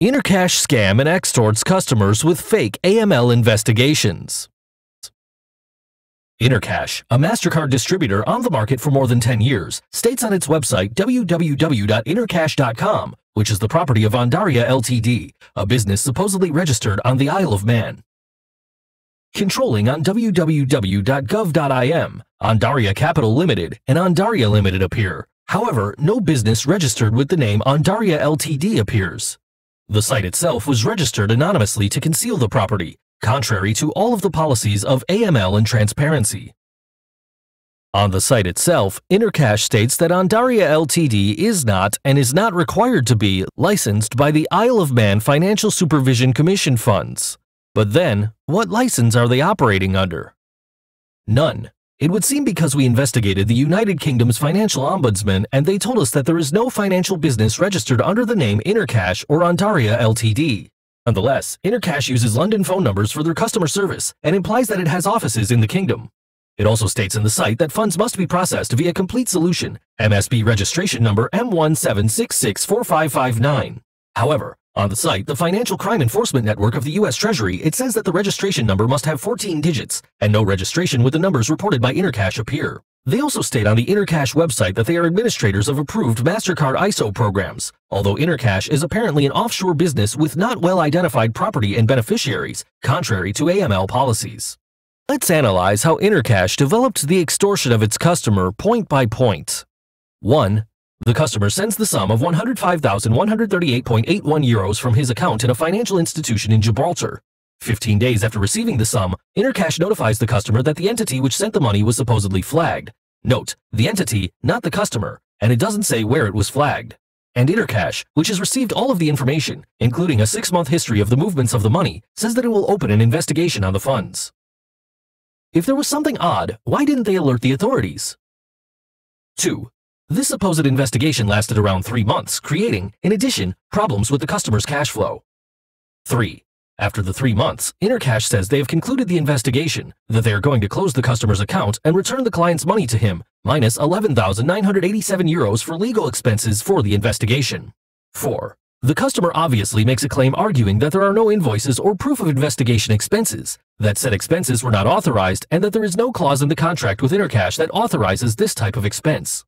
Intercash scam and extorts customers with fake AML investigations. Intercash, a MasterCard distributor on the market for more than 10 years, states on its website www.intercash.com, which is the property of Ondaria Ltd., a business supposedly registered on the Isle of Man. Controlling on www.gov.im, Ondaria Capital Limited and Ondaria Limited appear. However, no business registered with the name Ondaria Ltd. appears. The site itself was registered anonymously to conceal the property, contrary to all of the policies of AML and transparency. On the site itself, Intercash states that Ondaria Ltd. is not and is not required to be licensed by the Isle of Man Financial Supervision Commission funds. But then, what license are they operating under? None. It would seem because we investigated the United Kingdom's financial ombudsman and they told us that there is no financial business registered under the name Intercash or Ondaria Ltd. Nonetheless, Intercash uses London phone numbers for their customer service and implies that it has offices in the kingdom. It also states in the site that funds must be processed via Complete Solution, MSB registration number M17664559. However, on the site, the Financial Crime Enforcement Network of the U.S. Treasury, it says that the registration number must have 14 digits, and no registration with the numbers reported by Intercash appear. They also state on the Intercash website that they are administrators of approved MasterCard ISO programs, although Intercash is apparently an offshore business with not well-identified property and beneficiaries, contrary to AML policies. Let's analyze how Intercash developed the extortion of its customer point by point. 1. The customer sends the sum of €105,138.81 euros from his account in a financial institution in Gibraltar. 15 days after receiving the sum, Intercash notifies the customer that the entity which sent the money was supposedly flagged. Note, the entity, not the customer, and it doesn't say where it was flagged. And Intercash, which has received all of the information, including a 6-month history of the movements of the money, says that it will open an investigation on the funds. If there was something odd, why didn't they alert the authorities? 2. This supposed investigation lasted around 3 months, creating, in addition, problems with the customer's cash flow. 3. After the 3 months, Intercash says they have concluded the investigation, that they are going to close the customer's account and return the client's money to him, minus €11,987 for legal expenses for the investigation. 4. The customer obviously makes a claim arguing that there are no invoices or proof of investigation expenses, that said expenses were not authorized, and that there is no clause in the contract with Intercash that authorizes this type of expense.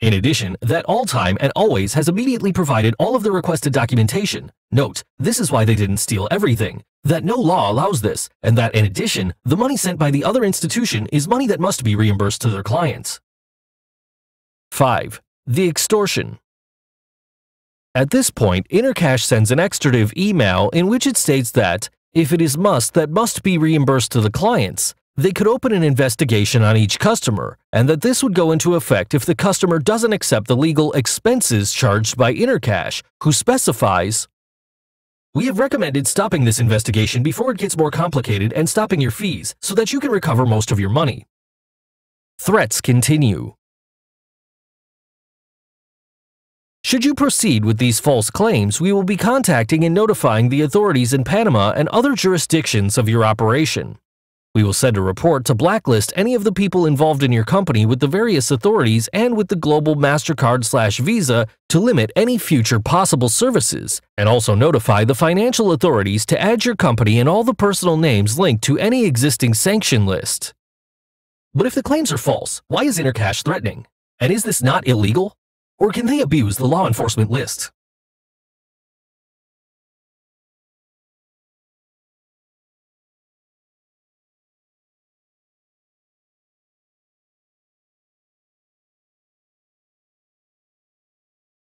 In addition, that All Time and Always has immediately provided all of the requested documentation. Note, this is why they didn't steal everything, that no law allows this, and that in addition, the money sent by the other institution is money that must be reimbursed to their clients. 5. The extortion. At this point, Intercash sends an extortive email in which it states that, if it is that must be reimbursed to the clients, they could open an investigation on each customer, and that this would go into effect if the customer doesn't accept the legal expenses charged by Intercash, who specifies, "We have recommended stopping this investigation before it gets more complicated and stopping your fees so that you can recover most of your money." Threats continue. Should you proceed with these false claims, we will be contacting and notifying the authorities in Panama and other jurisdictions of your operation. We will send a report to blacklist any of the people involved in your company with the various authorities and with the global MasterCard/Visa to limit any future possible services, and also notify the financial authorities to add your company and all the personal names linked to any existing sanction list. But if the claims are false, why is Intercash threatening? And is this not illegal? Or can they abuse the law enforcement list?